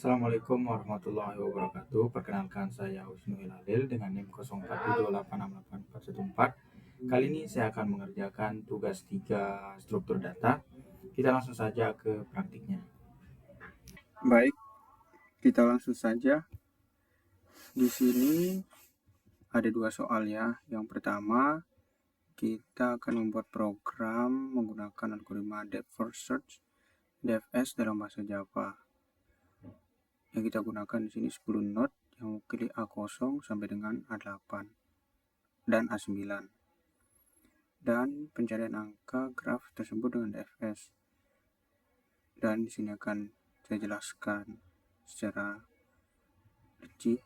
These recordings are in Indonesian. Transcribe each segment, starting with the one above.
Assalamualaikum warahmatullahi wabarakatuh. Perkenalkan saya Husnul Hilalil dengan NIM 0478684414. Kali ini saya akan mengerjakan tugas 3 struktur data. Kita langsung saja ke praktiknya. Baik, kita langsung saja. Di sini ada 2 soal ya. Yang pertama, kita akan membuat program menggunakan algoritma depth first search DFS dalam bahasa Java. Yang kita gunakan di sini 10 node yang mewakili A0 sampai dengan A8 dan A9. Dan pencarian angka graf tersebut dengan DFS. Dan di sini akan saya jelaskan secara rinci.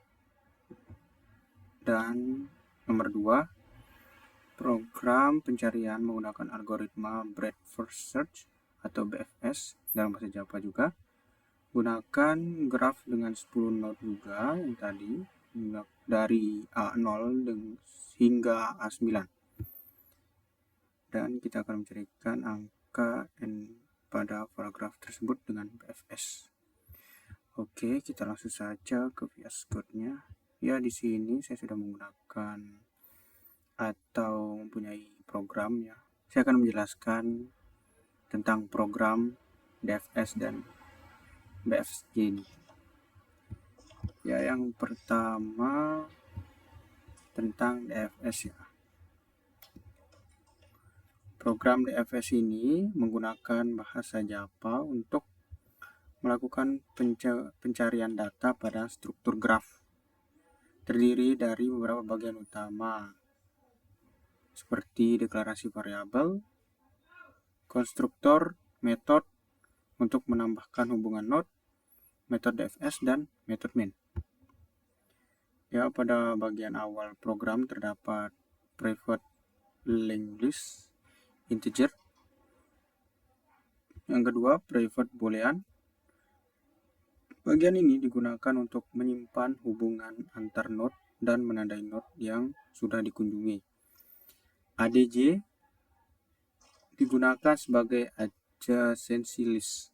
Dan nomor 2, program pencarian menggunakan algoritma breadth first search atau BFS dalam bahasa Java juga. Gunakan graf dengan 10 node juga yang tadi dari A0 hingga A9. Dan kita akan mencarikan angka N pada paragraf tersebut dengan BFS. Oke, kita langsung saja ke VS Code-nya. Ya, di sini saya sudah menggunakan atau mempunyai program ya. Saya akan menjelaskan tentang program DFS dan BFSG ini. Ya, yang pertama tentang DFS ya. Program DFS ini menggunakan bahasa Java untuk melakukan pencarian data pada struktur graf. Terdiri dari beberapa bagian utama, seperti deklarasi variabel, konstruktor, metode untuk menambahkan hubungan node, metode DFS, dan metode main. Ya, pada bagian awal program terdapat private linked list integer. Yang kedua, private boolean. Bagian ini digunakan untuk menyimpan hubungan antar node dan menandai node yang sudah dikunjungi. ADJ digunakan sebagai adjacency list,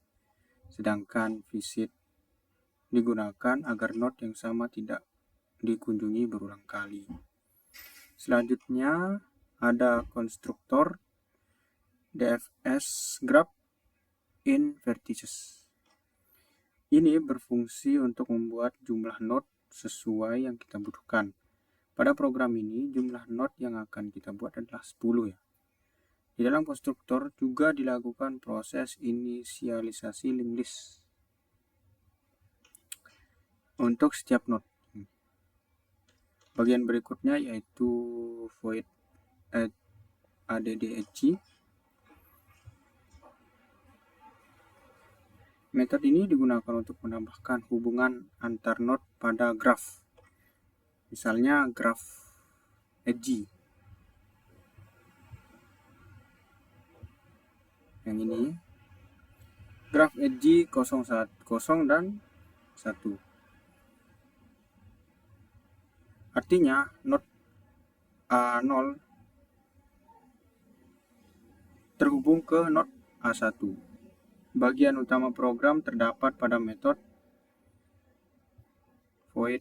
sedangkan visit digunakan agar node yang sama tidak dikunjungi berulang kali. Selanjutnya ada konstruktor DFS graph in vertices. Ini berfungsi untuk membuat jumlah node sesuai yang kita butuhkan. Pada program ini jumlah node yang akan kita buat adalah 10 ya. Di dalam konstruktor juga dilakukan proses inisialisasi linked list untuk setiap node. Bagian berikutnya yaitu void addHG. Metode ini digunakan untuk menambahkan hubungan antar node pada graf. Misalnya graf edgy. Yang ini graf edgy 0 dan 1. Artinya node A0 terhubung ke node A1. Bagian utama program terdapat pada metode void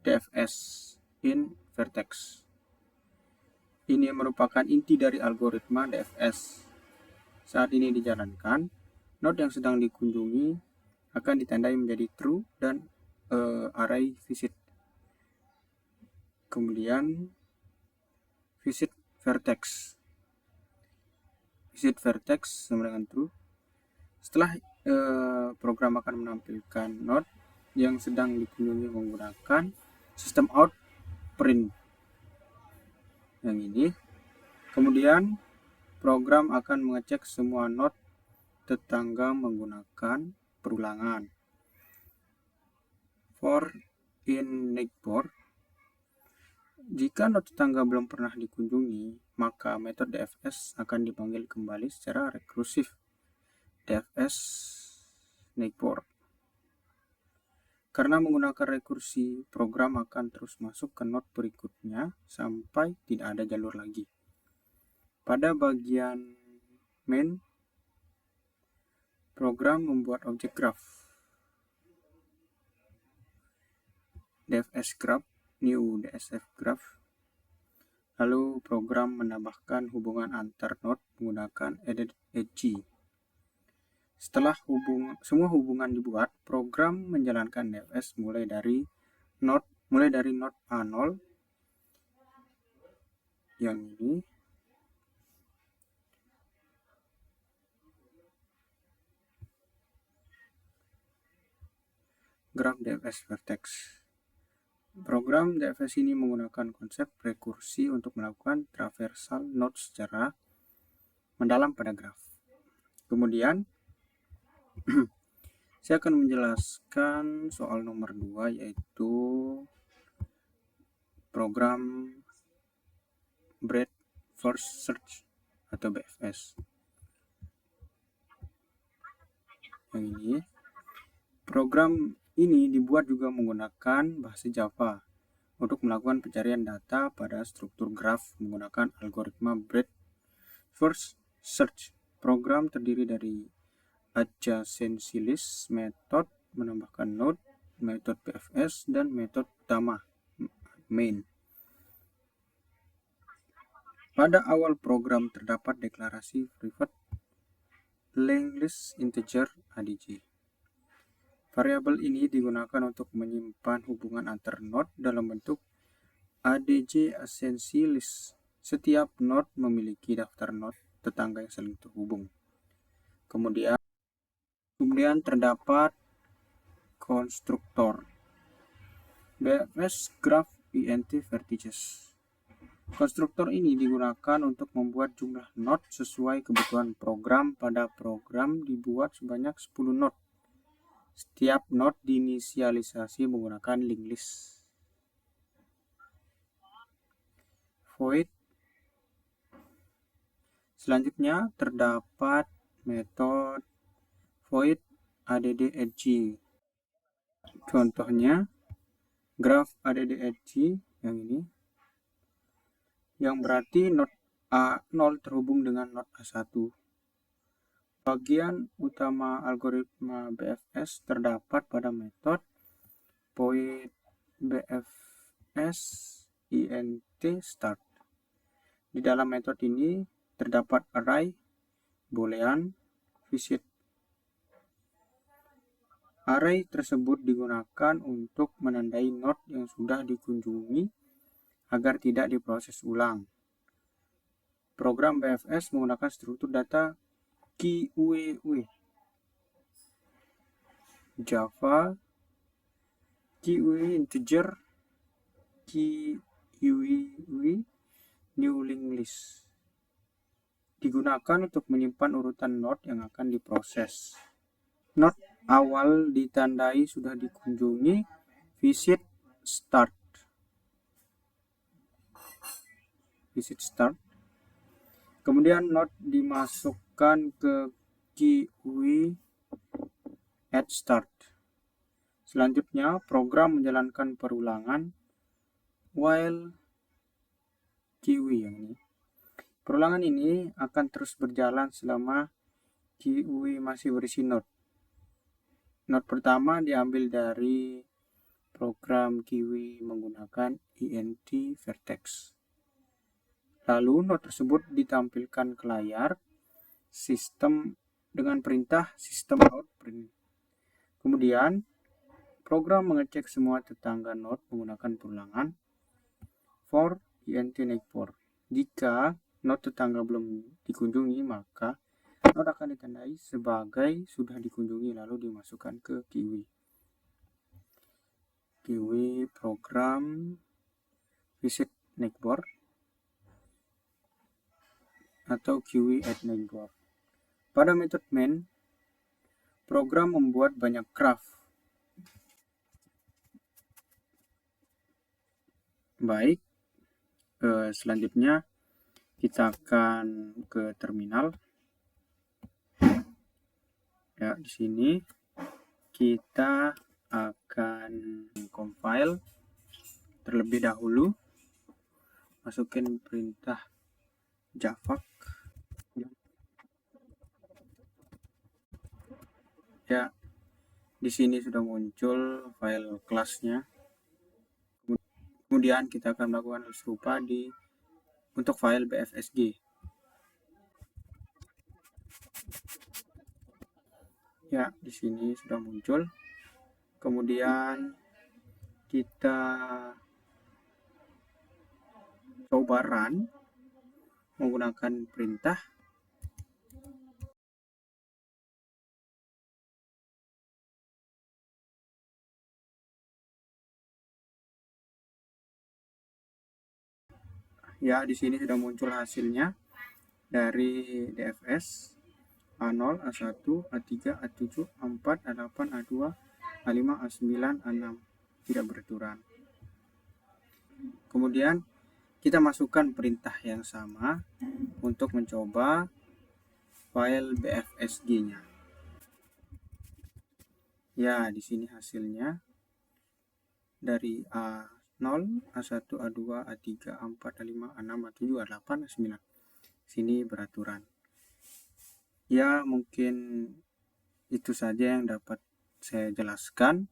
DFS in vertex. Ini merupakan inti dari algoritma DFS. Saat ini dijalankan, node yang sedang dikunjungi akan ditandai menjadi true dan array visit. Kemudian visit vertex. Visit vertex sama dengan true. Setelah program akan menampilkan node yang sedang dikunjungi menggunakan sistem out print yang ini. Kemudian program akan mengecek semua node tetangga menggunakan perulangan. For in neighbor, jika node tetangga belum pernah dikunjungi, maka metode DFS akan dipanggil kembali secara rekursif. DFS neighbor. Karena menggunakan rekursi, program akan terus masuk ke node berikutnya sampai tidak ada jalur lagi. Pada bagian main, Program membuat objek graf. DFS graph, new DSF graph. Lalu program menambahkan hubungan antar node menggunakan added edge. Setelah semua hubungan dibuat, program menjalankan DFS mulai dari node A0 yang ini graf DFS vertex. Program DFS ini menggunakan konsep rekursi untuk melakukan traversal node secara mendalam pada graf. Kemudian saya akan menjelaskan soal nomor 2, yaitu program Breadth First Search atau BFS. Yang ini, program ini dibuat juga menggunakan bahasa Java untuk melakukan pencarian data pada struktur graf menggunakan algoritma Breadth First Search. Program terdiri dari adjacency list, metode menambahkan node, metode BFS, dan metode utama main. Pada awal program terdapat deklarasi private linked list integer ADJ. Variabel ini digunakan untuk menyimpan hubungan antar node dalam bentuk ADJ adjacency list. Setiap node memiliki daftar node tetangga yang saling terhubung. Kemudian terdapat konstruktor BFS graph int vertices. Konstruktor ini digunakan untuk membuat jumlah node sesuai kebutuhan program. Pada program dibuat sebanyak 10 node. Setiap node diinisialisasi menggunakan linked list. Void. Selanjutnya terdapat metode void add edge. Contohnya graph add edge yang ini, yang berarti node A0 terhubung dengan node A1. Bagian utama algoritma BFS terdapat pada metode void BFS int start. Di dalam metode ini terdapat array, boolean, visit. Array tersebut digunakan untuk menandai node yang sudah dikunjungi agar tidak diproses ulang. Program BFS menggunakan struktur data QUE. Java QUE integer QUE new linked list digunakan untuk menyimpan urutan node yang akan diproses. Node awal ditandai sudah dikunjungi, visit start. Kemudian node dimasukkan ke QUE at start. Selanjutnya program menjalankan perulangan while QUE yang ini. Perulangan ini akan terus berjalan selama QUE masih berisi node. Node pertama diambil dari program QUE menggunakan int vertex. Lalu node tersebut ditampilkan ke layar sistem dengan perintah system out print. Kemudian program mengecek semua tetangga node menggunakan perulangan for int neighbor. Jika node tetangga belum dikunjungi, maka node akan ditandai sebagai sudah dikunjungi lalu dimasukkan ke QUE. QUE program visit neighbor atau QUE add neighbor. Pada metode main, program membuat banyak graph. Baik, selanjutnya kita akan ke terminal. Ya, di sini kita akan compile terlebih dahulu, masukin perintah javac Ya, di sini sudah muncul file kelasnya. Kemudian kita akan melakukan hal serupa untuk file BFSG. Ya, di sini sudah muncul. Kemudian kita coba run menggunakan perintah. Ya, di sini sudah muncul hasilnya dari DFS A0, A1, A3, A7, A4, A8, A2, A5, A9, A6 tidak beraturan. Kemudian kita masukkan perintah yang sama untuk mencoba file BFSG-nya. Ya, di sini hasilnya dari A0, A1, A2, A3, A4, A5, A6, A7, A8, A9. Sini beraturan. Ya, mungkin itu saja yang dapat saya jelaskan.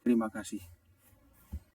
Terima kasih.